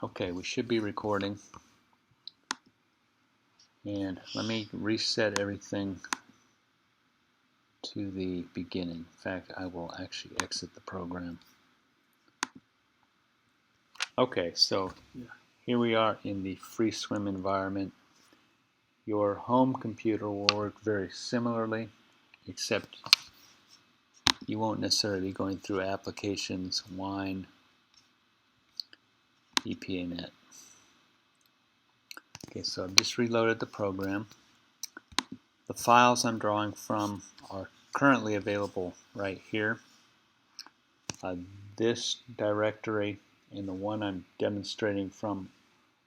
Okay, we should be recording. And let me reset everything to the beginning. In fact, I will actually exit the program. Okay, so here we are in the Freeswmm environment. Your home computer will work very similarly, except you won't necessarily be going through applications, wine, Epanet. Okay, so I've just reloaded the program. The files I'm drawing from are currently available right here. This directory and the one I'm demonstrating from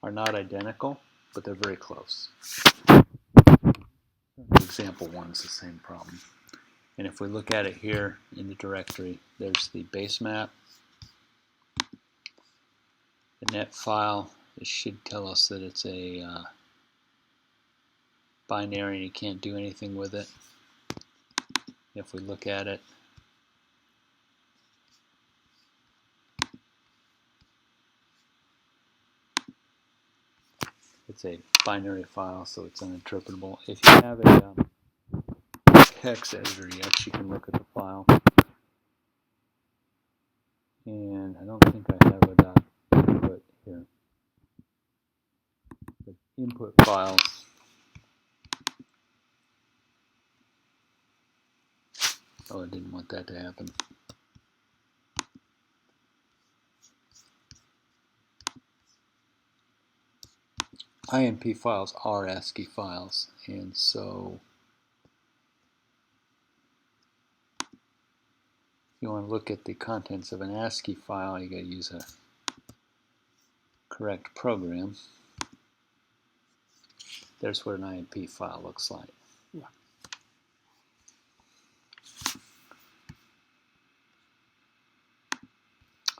are not identical, but they're very close. Example 1 is the same problem. And if we look at it here in the directory, there's the base map, the net file. It should tell us that it's a binary and you can't do anything with it. If we look at it, it's a binary file, so it's uninterpretable. If you have a text editor, you actually can look at the file. And I don't think I have a input here. The input files. Oh, I didn't want that to happen. IMP files are ASCII files, and so if you want to look at the contents of an ASCII file, you got to use a correct program. There's what an IMP file looks like.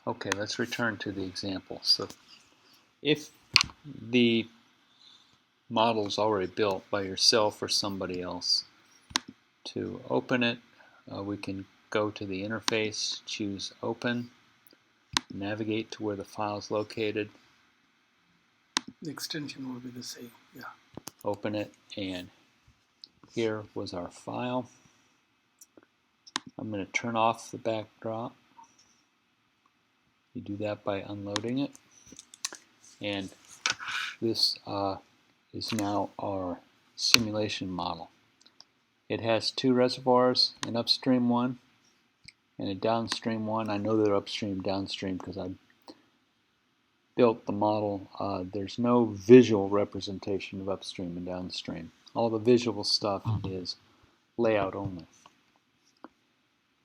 Okay, let's return to the example. So if the model is already built by yourself or somebody else, to open it, we can go to the interface, choose Open, navigate to where the file is located. The extension will be the same, Open it, and here was our file. I'm going to turn off the backdrop. You do that by unloading it. And this is now our simulation model. It has two reservoirs, an upstream one and a downstream one. I know they're upstream, downstream because I built the model. There's no visual representation of upstream and downstream. All the visual stuff is layout only.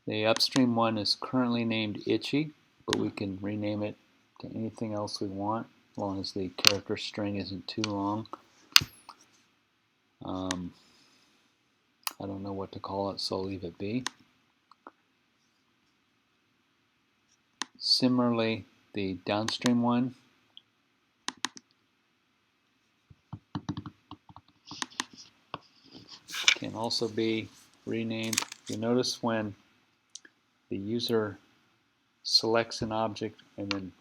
The upstream one is currently named Itchy, but we can rename it to anything else we want, as long as the character string isn't too long. I don't know what to call it, so I'll leave it be. Similarly, the downstream one can also be renamed. You notice when the user selects an object and then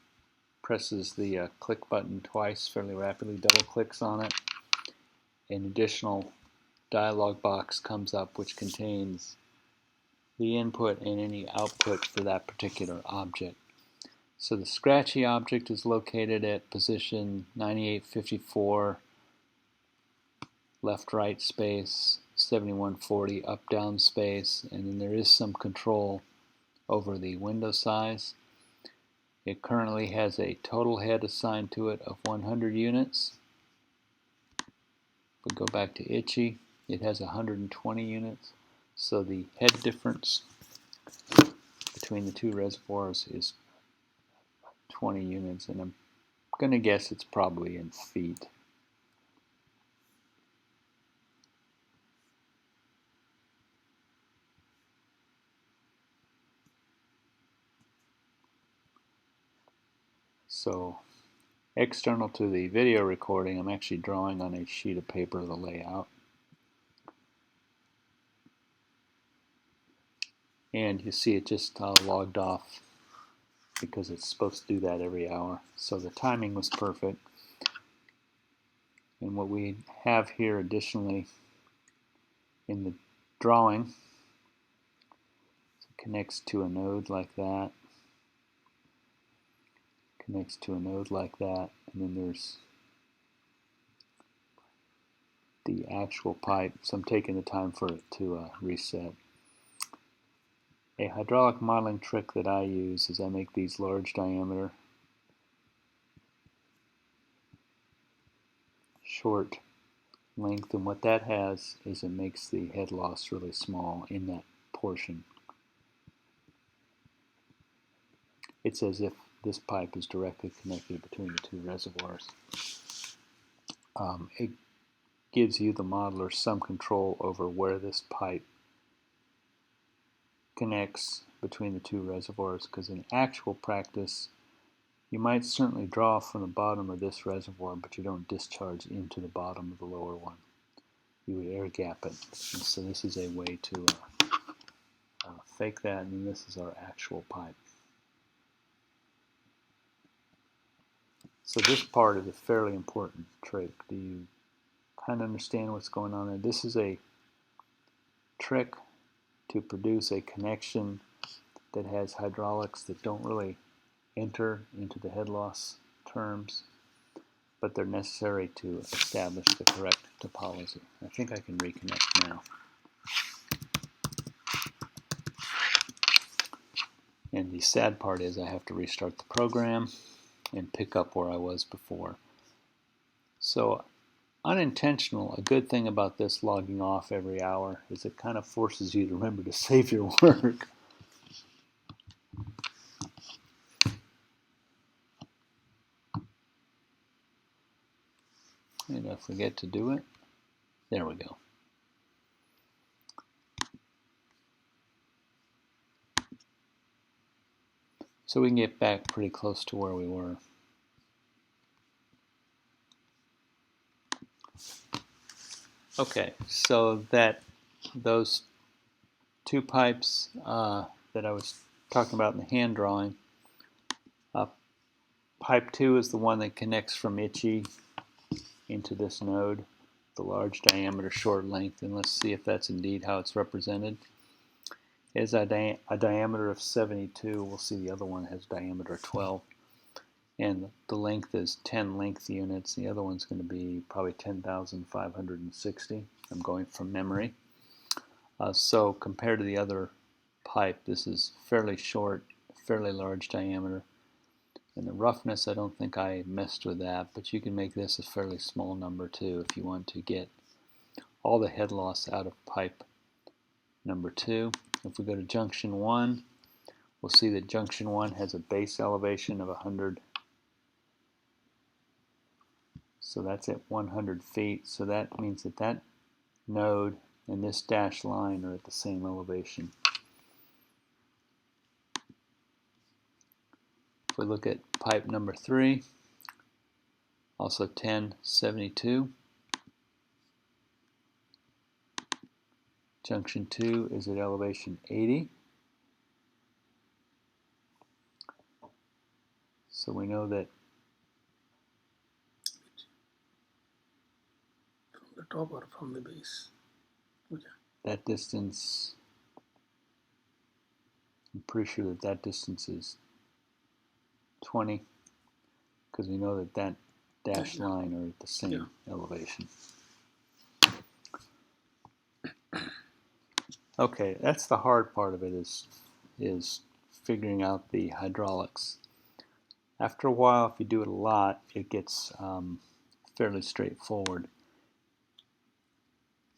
presses the click button twice fairly rapidly, double clicks on it, an additional dialog box comes up which contains the input and any output for that particular object. So the scratchy object is located at position 9854, left-right space, 7140, up-down space, and then there is some control over the window size. It currently has a total head assigned to it of 100 units. If we go back to Itchy, it has 120 units. So the head difference between the two reservoirs is 20 units, and I'm going to guess it's probably in feet. So external to the video recording, I'm actually drawing on a sheet of paper the layout. And you see it just logged off because it's supposed to do that every hour. So the timing was perfect. And what we have here additionally in the drawing, it connects to a node like that, connects to a node like that, and then there's the actual pipe. So I'm taking the time for it to reset. A hydraulic modeling trick that I use is I make these large diameter, short length, and what that has is it makes the head loss really small in that portion. It's as if this pipe is directly connected between the two reservoirs. It gives you, the modeler, some control over where this pipe connects between the two reservoirs, because in actual practice you might certainly draw from the bottom of this reservoir, but you don't discharge into the bottom of the lower one. You would air gap it. And so this is a way to fake that, and then this is our actual pipe. So this part is a fairly important trick. Do you kind of understand what's going on there? This is a trick to produce a connection that has hydraulics that don't really enter into the head loss terms, but they're necessary to establish the correct topology. I think I can reconnect now. And the sad part is I have to restart the program and pick up where I was before. So unintentional, a good thing about this logging off every hour is it kind of forces you to remember to save your work. And I forget to do it. There we go. So we can get back pretty close to where we were. Okay, so those two pipes that I was talking about in the hand drawing, pipe 2 is the one that connects from Itchy into this node, the large diameter, short length, and let's see if that's indeed how it's represented. It has a diameter of 72. We'll see the other one has diameter 12. And the length is 10 length units. The other one's going to be probably 10,560. I'm going from memory. So compared to the other pipe, this is fairly short, fairly large diameter. And the roughness, I don't think I messed with that, but you can make this a fairly small number too if you want to get all the head loss out of pipe number 2. If we go to junction 1, we'll see that junction 1 has a base elevation of 100. So that's at 100 feet. So that means that that node and this dashed line are at the same elevation. If we look at pipe number 3, also 1072. Junction 2 is at elevation 80. So we know that From the top or from the base? Okay. that distance, I'm pretty sure that that distance is 20, because we know that that dashed line are at the same elevation. Okay, that's the hard part of it, is figuring out the hydraulics. After a while, if you do it a lot, it gets fairly straightforward.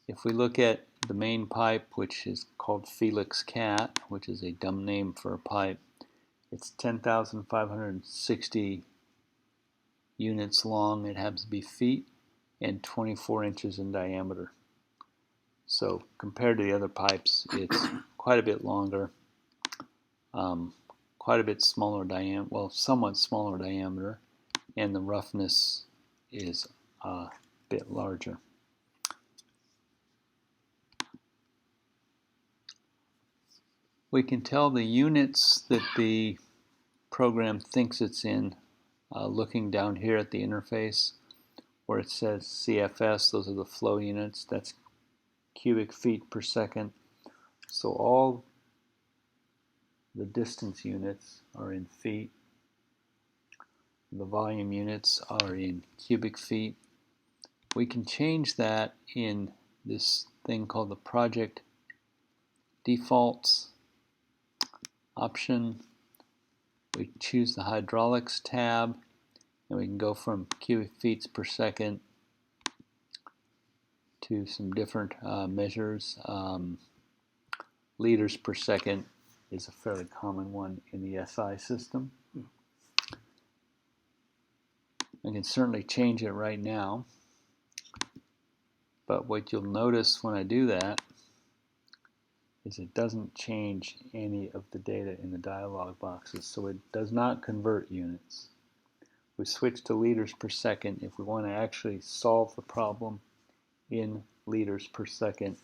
If we look at the main pipe, which is called Felix Cat, which is a dumb name for a pipe, it's 10,560 units long. It happens to be feet and 24 inches in diameter. So compared to the other pipes, it's quite a bit longer, quite a bit smaller diameter, well, somewhat smaller diameter, and the roughness is a bit larger. We can tell the units that the program thinks it's in, looking down here at the interface where it says CFS, those are the flow units, that's cubic feet per second. So all the distance units are in feet. The volume units are in cubic feet. We can change that in this thing called the project defaults option. We choose the hydraulics tab, and we can go from cubic feet per second to some different measures. Liters per second is a fairly common one in the SI system. I can certainly change it right now, but what you'll notice when I do that is it doesn't change any of the data in the dialog boxes, so it does not convert units. We switch to liters per second if we want to actually solve the problem in liters per second.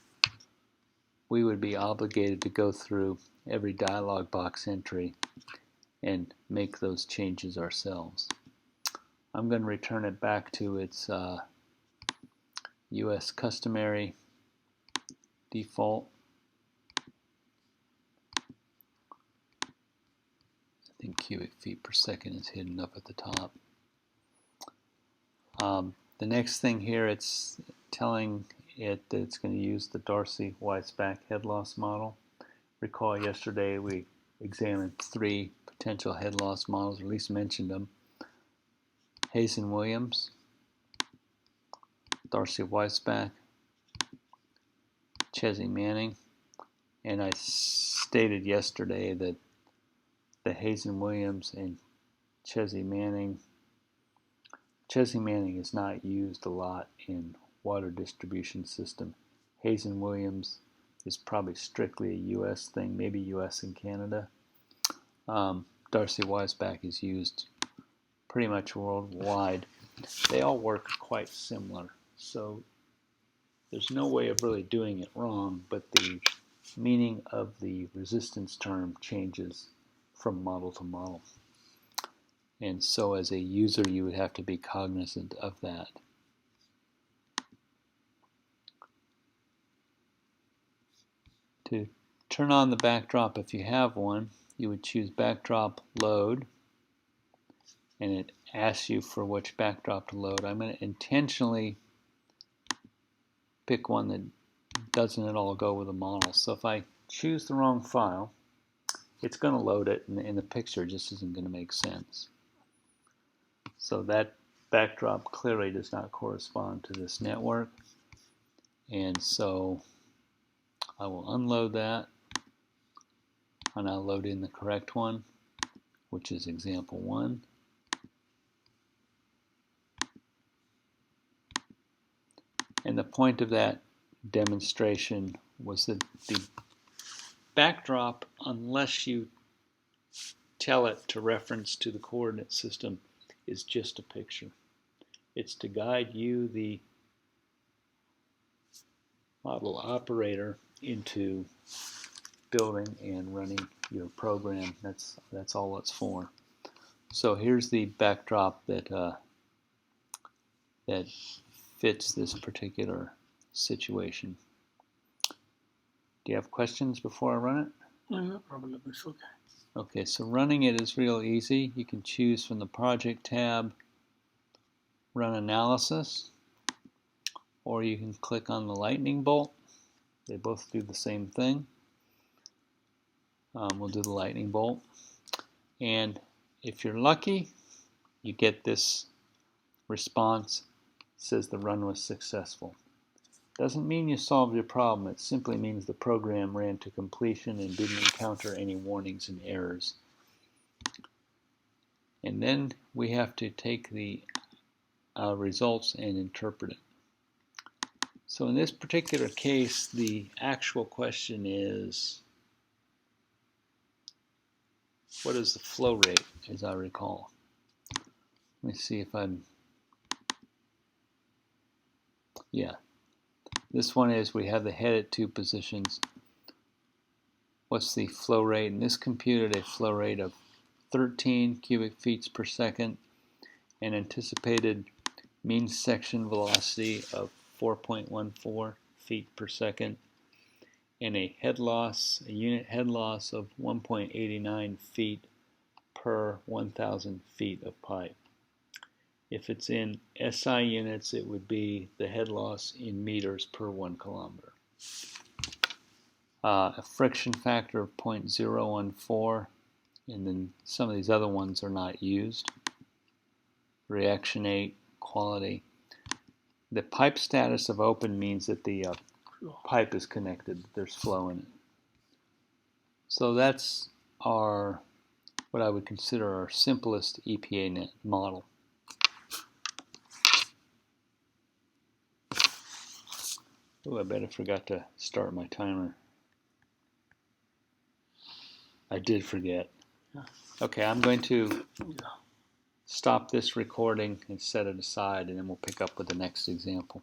We would be obligated to go through every dialog box entry and make those changes ourselves. I'm going to return it back to its US customary default. I think cubic feet per second is hidden up at the top. The next thing here, it's telling it that it's going to use the Darcy-Weisbach head loss model. Recall yesterday we examined 3 potential head loss models, or at least mentioned them. Hazen-Williams, Darcy-Weisbach, Chesney-Manning, and I stated yesterday that the Hazen-Williams and Chesney-Manning is not used a lot in water distribution system. Hazen-Williams is probably strictly a US thing, maybe US and Canada. Darcy-Weisbach is used pretty much worldwide. They all work quite similar, so there's no way of really doing it wrong, but the meaning of the resistance term changes from model to model. And so as a user, you would have to be cognizant of that. To turn on the backdrop, if you have one, you would choose backdrop load, and it asks you for which backdrop to load. I'm going to intentionally pick one that doesn't at all go with the model. So if I choose the wrong file, it's going to load it, and the picture just isn't going to make sense. So that backdrop clearly does not correspond to this network, and so I will unload that, and I'll load in the correct one, which is example 1. And the point of that demonstration was that the backdrop, unless you tell it to reference to the coordinate system, is just a picture. It's to guide you, the model operator, into building and running your program. That's all it's for. So here's the backdrop that that fits this particular situation. Do you have questions before I run it? No problem, it's okay. Okay, so running it is real easy. You can choose from the project tab, run analysis, or you can click on the lightning bolt. They both do the same thing. We'll do the lightning bolt. And if you're lucky, you get this response. It says the run was successful. Doesn't mean you solved your problem. It simply means the program ran to completion and didn't encounter any warnings and errors. And then we have to take the results and interpret it. So in this particular case, the actual question is, what is the flow rate, as I recall? Let me see if I'm... Yeah. This one is, we have the head at 2 positions. What's the flow rate? And this computed a flow rate of 13 cubic feet per second, an anticipated mean section velocity of 4.14 feet per second, and a unit head loss of 1.89 feet per 1,000 feet of pipe. If it's in SI units, it would be the head loss in meters per 1 kilometer. A friction factor of 0.014, and then some of these other ones are not used. Reactionate, quality. The pipe status of open means that the pipe is connected, there's flow in it. So that's what I would consider our simplest EPA model. Oh, I bet I forgot to start my timer. I did forget. Yeah. Okay, I'm going to stop this recording and set it aside, and then we'll pick up with the next example.